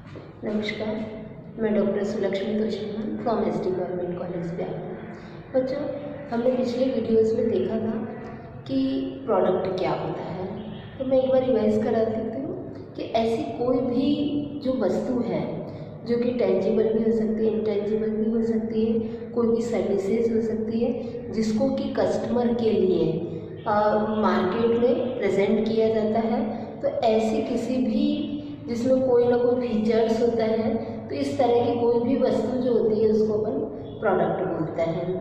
नमस्कार, मैं doctor Sulakshmi Toshiya from SD government college व्यायाम। बच्चों, हमने पिछले वीडियोस में देखा था कि प्रोडक्ट क्या होता है। तो मैं एक बार रिवाइज करा देती हूँ कि ऐसी कोई भी जो वस्तु है जो कि टेंजिबल भी हो सकती है, इंटेंजिबल भी हो सकती है, कोई भी सर्विसेज हो सकती है जिसको कि कस्टमर के लिए मार्केट में प्रेजेंट किया जाता है। तो ऐसी किसी भी जिसमें कोई ना कोई फीचर्स होता है, तो इस तरह की कोई भी वस्तु जो होती है उसको अपन प्रोडक्ट बोलते हैं।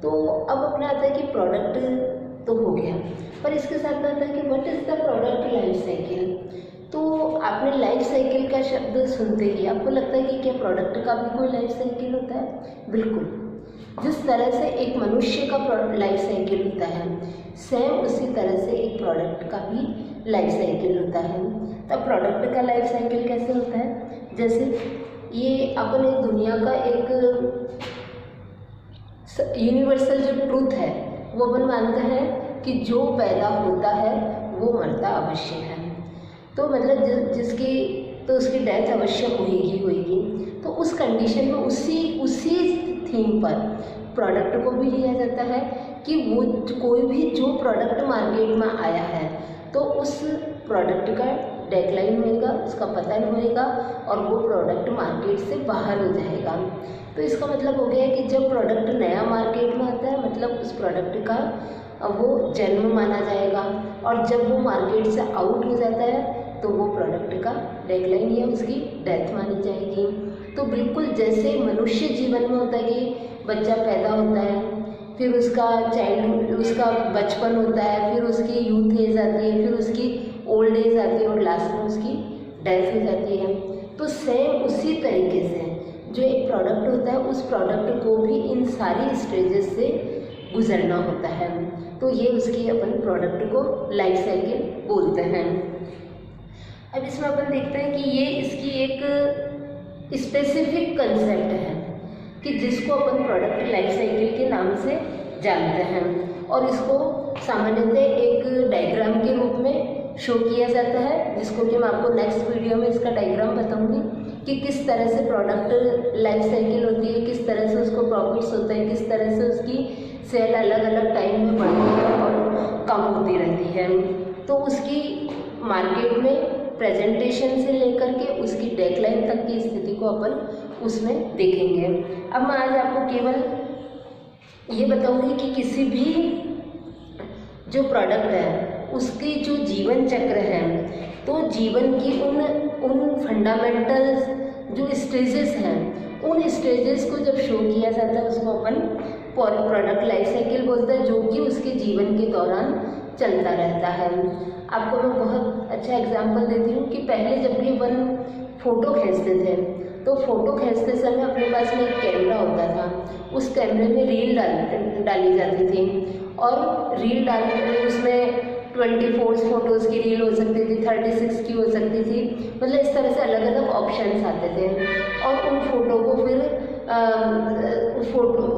तो अब अपना आता है कि प्रोडक्ट तो हो गया, पर इसके साथ में आता है कि what is the product life cycle. तो आपने लाइफ साइकिल का शब्द सुनते ही आपको लगता है कि क्या प्रोडक्ट का भी कोई लाइफ साइकिल होता है? बिल्कुल। जिस तरह से एक मनुष्य का लाइफ साइकिल होता है, सेम उसी तरह से एक प्रोडक्ट का भी लाइफ साइकिल होता है। तब प्रोडक्ट का लाइफ साइकिल कैसे होता है? जैसे ये अपन एक दुनिया का एक यूनिवर्सल जो ट्रूथ है वो अपन मानते हैं कि जो पैदा होता है वो मरता अवश्य है। तो मतलब जिसकी तो उसकी डेथ अवश्य होगी। तो उस कंडीशन में उसी थीम पर प्रोडक्ट को भी लिया जाता है कि वो कोई भी जो प्रोडक्ट मार्केट में आया है तो उस प्रोडक्ट का डेक्लाइन होएगा, उसका पतन होएगा और वो प्रोडक्ट मार्केट से बाहर हो जाएगा। तो इसका मतलब हो गया कि जब प्रोडक्ट नया मार्केट में आता है मतलब उस प्रोडक्ट का वो जन्म माना जाएगा, और जब वो मार्केट से आउट हो जाता है तो वो प्रोडक्ट का डेक्लाइन या उसकी डेथ मानी जाएगी। तो बिल्कुल जैसे मनुष्य जीवन में होता है कि बच्चा पैदा होता है, फिर उसका उसका बचपन होता है, फिर उसकी यूथ एज आती है, फिर उसकी ओल्ड एज आती है और लास्ट में उसकी डेथ हो जाती है। तो सेम उसी तरीके से जो एक प्रोडक्ट होता है उस प्रोडक्ट को भी इन सारी स्टेजेस से गुजरना होता है। तो ये उसकी अपन प्रोडक्ट को लाइफ साइकिल बोलते हैं। अब इसमें अपन देखते हैं कि ये इसकी एक स्पेसिफिक कंसेप्ट है कि जिसको अपन प्रोडक्ट लाइफ साइकिल के नाम से जानते हैं, और इसको सामान्यतः एक डायग्राम के रूप में शो किया जाता है, जिसको कि मैं आपको नेक्स्ट वीडियो में इसका डायग्राम बताऊंगी कि किस तरह से प्रोडक्ट लाइफ साइकिल होती है, किस तरह से उसको प्रॉफिट्स होते हैं, किस तरह से उसकी सेल अलग अलग टाइम में बढ़ती है और कम होती रहती है। तो उसकी मार्केट में प्रेजेंटेशन से लेकर के उसकी डेडलाइन तक की स्थिति को अपन उसमें देखेंगे। अब मैं आज आपको केवल ये बताऊंगी कि किसी भी जो प्रोडक्ट है उसकी जो जीवन चक्र है, तो जीवन की उन फंडामेंटल्स जो स्टेजेस हैं, उन स्टेजेस को जब शो किया जाता है उसको अपन प्रोडक्ट लाइफ साइकिल बोलते हैं, जो कि उसके जीवन के दौरान चलता रहता है। आपको मैं बहुत अच्छा एग्जांपल देती हूँ कि पहले जब भी अपन फ़ोटो खींचते थे तो फ़ोटो खींचते समय अपने पास में एक कैमरा होता था, उस कैमरे में रील डाली जाती थी, और रील डालने में उसमें 24 फ़ोटोज़ की रील हो सकती थी, 36 की हो सकती थी, मतलब इस तरह से अलग अलग ऑप्शंस आते थे। और उन फ़ोटो को फिर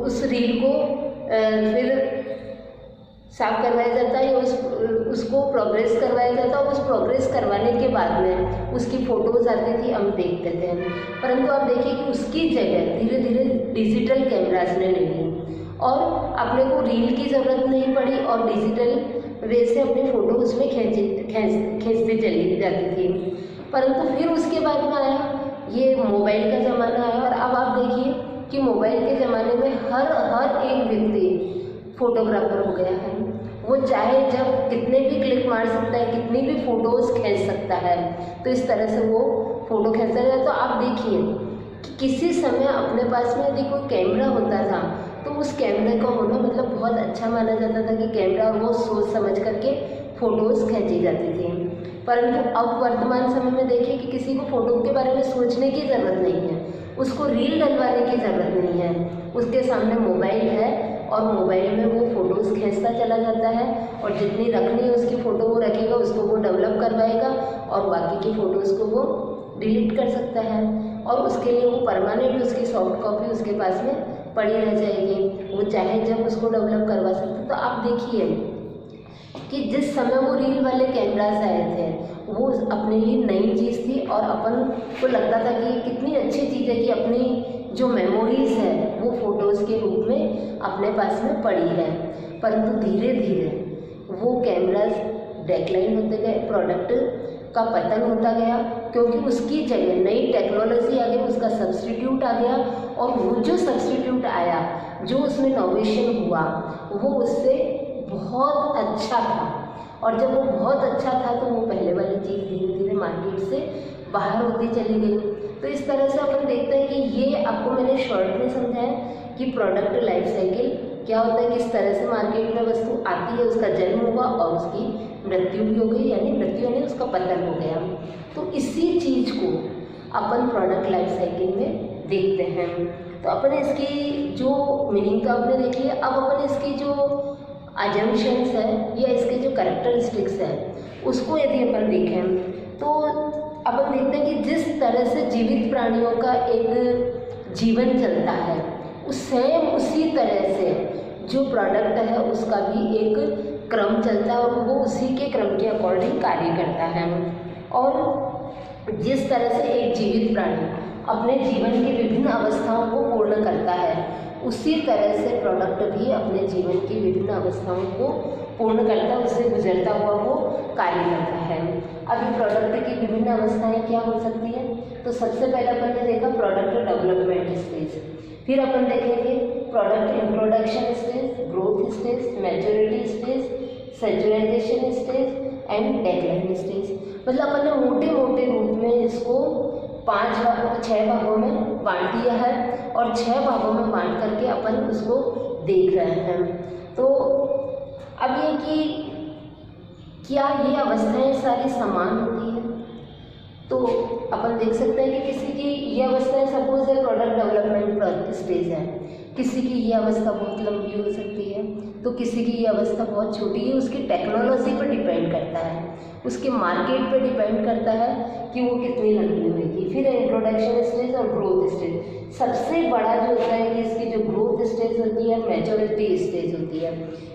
उस रील को फिर साफ करवाया जाता है या उसको प्रोग्रेस करवाया जाता है, और उस प्रोग्रेस करवाने के बाद में उसकी फ़ोटोज़ आती थी, हम देखते थे। परंतु आप देखिए कि उसकी जगह धीरे धीरे डिजिटल कैमराज ने ले ली और अपने को रील की ज़रूरत नहीं पड़ी और डिजिटल वे से अपनी फ़ोटो उसमें खींचते चली जाती थी। परंतु फिर उसके बाद में आया ये मोबाइल का ज़माना आया, और अब आप देखिए कि मोबाइल के ज़माने में हर एक व्यक्ति फोटोग्राफर हो गया है। वो चाहे जब कितने भी क्लिक मार सकता है, कितनी भी फ़ोटोज़ खींच सकता है, तो इस तरह से वो फ़ोटो खींचता है। तो आप देखिए कि किसी समय अपने पास में यदि कोई कैमरा होता था तो उस कैमरे का होना मतलब बहुत अच्छा माना जाता था कि कैमरा, और वो सोच समझ करके फ़ोटोज़ खींची जाती थी। परंतु अब वर्तमान समय में देखिए कि किसी को फ़ोटो के बारे में सोचने की ज़रूरत नहीं है, उसको रील डलवाने की ज़रूरत नहीं है, उसके सामने मोबाइल है और मोबाइल में वो फ़ोटोज़ खींचता चला जाता है, और जितनी रखनी है उसकी फ़ोटो वो रखेगा, उसको वो डेवलप करवाएगा और बाकी की फ़ोटोज़ को वो डिलीट कर सकता है, और उसके लिए वो परमानेंट उसकी सॉफ्ट कॉपी उसके पास में पड़ी रह जाएगी, वो चाहे जब उसको डेवलप करवा सकते। तो आप देखिए कि जिस समय वो रील वाले कैमरास आए थे वो अपने लिए नई चीज़ थी और अपन को लगता था कि कितनी अच्छी चीज़ है कि अपनी जो मेमोरीज़ है वो फ़ोटोज़ के रूप में अपने पास में पड़ी है। परंतु धीरे धीरे वो कैमराज डेक्लाइन होते गए, प्रोडक्ट का पतन होता गया, क्योंकि उसकी जगह नई टेक्नोलॉजी आ गई, उसका सब्स्टिट्यूट आ गया। और वो जो सब्स्टिट्यूट आया, जो उसमें नोवेशन हुआ, वो उससे बहुत अच्छा था। और जब वो बहुत अच्छा था तो वो पहले वाली चीज़ धीरे धीरे मार्केट से बाहर होती चली गई। तो इस तरह से अपन देखते हैं कि ये आपको मैंने शॉर्ट में समझाया कि प्रोडक्ट लाइफ साइकिल क्या होता है, किस तरह से मार्केट में वस्तु आती है, उसका जन्म हुआ और उसकी मृत्यु भी हो गई, यानी मृत्यु यानी उसका पतन हो गया। तो इसी चीज़ को अपन प्रोडक्ट लाइफ साइकिल में देखते हैं। तो अपन इसकी जो मीनिंग तो आपने देख लिया, अब अपन इसकी जो अजम्पशंस है या इसके जो कैरेक्टरिस्टिक्स है उसको यदि अपन देखें तो अपन देखते हैं कि जिस तरह से जीवित प्राणियों का एक जीवन चलता है, सेम उसी तरह से जो प्रोडक्ट है उसका भी एक क्रम चलता है और वो उसी के क्रम के अकॉर्डिंग कार्य करता है। और जिस तरह से एक जीवित प्राणी अपने जीवन की विभिन्न अवस्थाओं को पूर्ण करता है, उसी तरह से प्रोडक्ट भी अपने जीवन की विभिन्न अवस्थाओं को पूर्ण करता है, उससे गुजरता हुआ वो कार्य करता है। अभी प्रोडक्ट की विभिन्न अवस्थाएं क्या हो सकती है, तो सबसे पहले अपन ने देखा प्रोडक्ट डेवलपमेंट स्टेज, फिर अपन देखेंगे product introduction stage, growth stage, maturity stage, saturation stage and decline stage. मतलब अपन ने मोटे मोटे रूप में इसको 6 भागों में बांट दिया है और 6 भागों में बांट करके अपन उसको देख रहे हैं। तो अब ये कि क्या ये अवस्थाएं सारी समान होती हैं, तो अपन देख सकते हैं कि किसी की ये अवस्थाएं सपोज है प्रोडक्ट डेवलपमेंट स्टेज है, किसी की ये अवस्था बहुत लंबी हो सकती है, तो किसी की ये अवस्था बहुत छोटी है। उसकी टेक्नोलॉजी पर डिपेंड करता है, उसके मार्केट पे डिपेंड करता है कि वो कितनी लंबी होगी। फिर इंट्रोडक्शन स्टेज और ग्रोथ स्टेज। सबसे बड़ा जो होता है कि इसकी जो ग्रोथ स्टेज होती है, मैच्योरिटी स्टेज होती है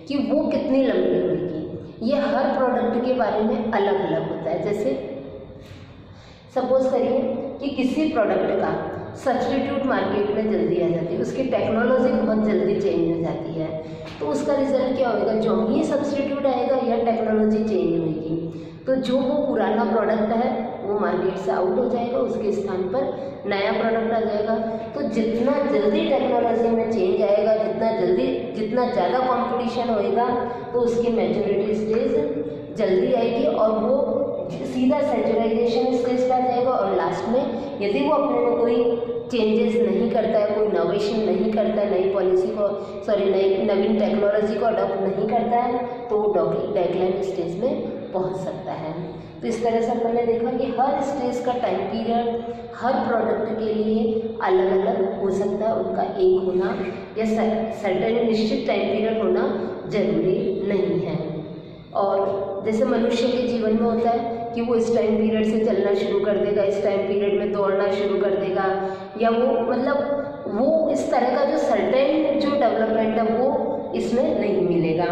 कि वो कितनी लंबी होगी। ये हर प्रोडक्ट के बारे में अलग अलग होता है। जैसे सपोज करिए कि किसी प्रोडक्ट का सब्स्टिट्यूट मार्केट में जल्दी आ जाती है, उसकी टेक्नोलॉजी बहुत जल्दी चेंज हो जाती है, तो उसका रिजल्ट क्या होगा, जो ही सब्स्टिट्यूट आएगा या टेक्नोलॉजी चेंज होगी तो जो वो पुराना प्रोडक्ट है वो मार्केट से आउट हो जाएगा, उसके स्थान पर नया प्रोडक्ट आ जाएगा। तो जितना जल्दी टेक्नोलॉजी में चेंज आएगा, जितना ज़्यादा कंपटीशन होएगा, तो उसकी मैच्योरिटी स्टेज जल्दी आएगी और वो सीधा सैचुराइजेशन स्टेज पर आ जाएगा। और लास्ट में यदि वो अपने में कोई चेंजेस नहीं करता है, कोई नोवेशन नहीं करता है, नई पॉलिसी को नवीन टेक्नोलॉजी को अडॉप्ट नहीं करता है, तो वो डेक्लाइन स्टेज में पहुंच सकता है। तो इस तरह से हमने देखा कि हर स्टेज का टाइम पीरियड हर प्रोडक्ट के लिए अलग अलग हो सकता है, उनका एक होना या सर्टेन निश्चित टाइम पीरियड होना जरूरी नहीं है। और जैसे मनुष्य के जीवन में होता है कि वो इस टाइम पीरियड से चलना शुरू कर देगा, इस टाइम पीरियड में दौड़ना शुरू कर देगा, या वो इस तरह का जो सर्टेन जो डेवलपमेंट है वो इसमें नहीं मिलेगा।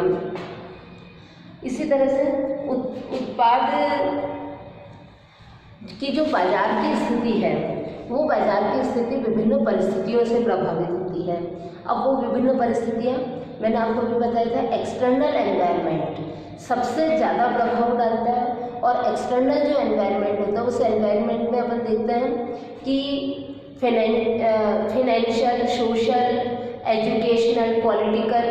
इसी तरह से उत्पाद की जो बाजार की स्थिति है, वो बाजार की स्थिति विभिन्न परिस्थितियों से प्रभावित होती है। अब वो विभिन्न परिस्थितियाँ मैंने आपको भी बताया था, एक्सटर्नल एनवायरनमेंट सबसे ज़्यादा प्रभाव डालता है। और एक्सटर्नल जो एनवायरनमेंट होता है उस एनवायरनमेंट में अपन देखते हैं कि financial, social, educational, political,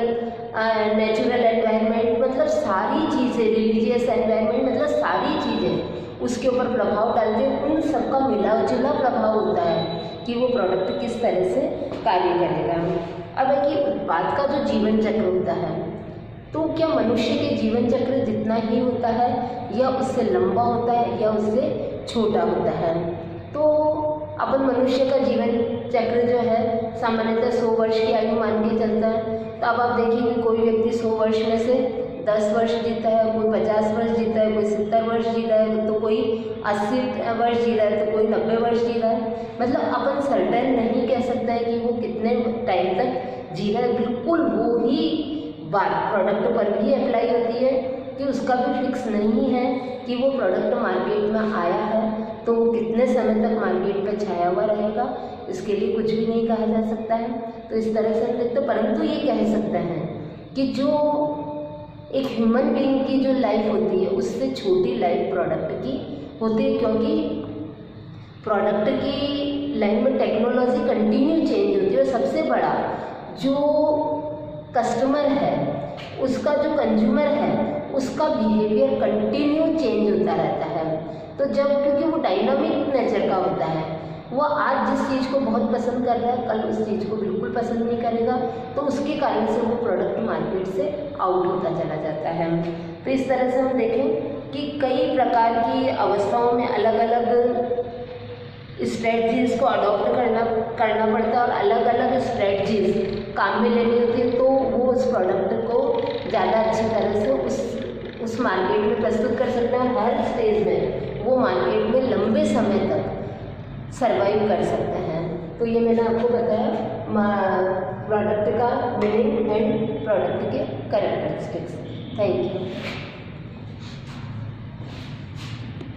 natural environment, मतलब सारी चीज़ें, रिलीजियस एनवायरनमेंट, मतलब सारी चीज़ें उसके ऊपर प्रभाव डालते हैं। उन सबका मिला जुला प्रभाव होता है कि वो प्रोडक्ट किस तरह से कार्य करेगा। अब है कि उत्पाद का जो जीवन चक्र होता है, तो क्या मनुष्य के जीवन चक्र जितना ही होता है या उससे लंबा होता है या उससे छोटा होता है। तो अपन मनुष्य का जीवन चक्र जो है सामान्यतः 100 वर्ष की आयु मान के चलता है। तो अब आप देखिए कि कोई व्यक्ति 100 वर्ष में से 10 वर्ष जीता है, कोई 50 वर्ष जीता है, कोई 70 वर्ष जी रहा है, तो कोई 80 वर्ष जी रहा है, तो कोई 90 वर्ष जी रहा है। मतलब अपन सर्टेन नहीं कह सकते हैं कि वो कितने टाइम तक जी रहा है। बिल्कुल वो ही बात प्रोडक्ट पर भी अप्लाई होती है कि उसका भी फिक्स नहीं है कि वो प्रोडक्ट मार्केट में आया है तो वो कितने समय तक मार्केट में छाया हुआ रहेगा, इसके लिए कुछ भी नहीं कहा जा सकता है। तो इस तरह से हम देखते, परंतु ये कह सकते हैं कि जो एक ह्यूमन बीइंग की जो लाइफ होती है उससे छोटी लाइफ प्रोडक्ट की होती है, क्योंकि प्रोडक्ट की लाइन में टेक्नोलॉजी कंटिन्यू चेंज होती है और सबसे बड़ा जो कस्टमर है, उसका जो कंज्यूमर है, उसका बिहेवियर कंटिन्यू चेंज होता रहता है। तो जब, क्योंकि वो डायनामिक नेचर का होता है, वो आज जिस चीज़ को बहुत पसंद कर रहा है कल उस चीज़ को बिल्कुल पसंद नहीं करेगा, तो उसके कारण से वो प्रोडक्ट मार्केट से आउट होता चला जाता है। तो इस तरह से हम देखें कि कई प्रकार की अवस्थाओं में अलग अलग स्ट्रेटजीज़ को अडॉप्ट करना पड़ता है और अलग अलग स्ट्रेटजीज़ काम में लेनी होती है, तो वो उस प्रोडक्ट को ज़्यादा अच्छी तरह से उस मार्केट में प्रस्तुत कर सकते हैं और हर स्टेज में वो मार्केट में लंबे समय तक सर्वाइव कर सकते हैं। तो ये मैंने आपको बताया प्रोडक्ट का मीनिंग एंड प्रोडक्ट के कैरेक्टरिस्टिक्स। Thank you.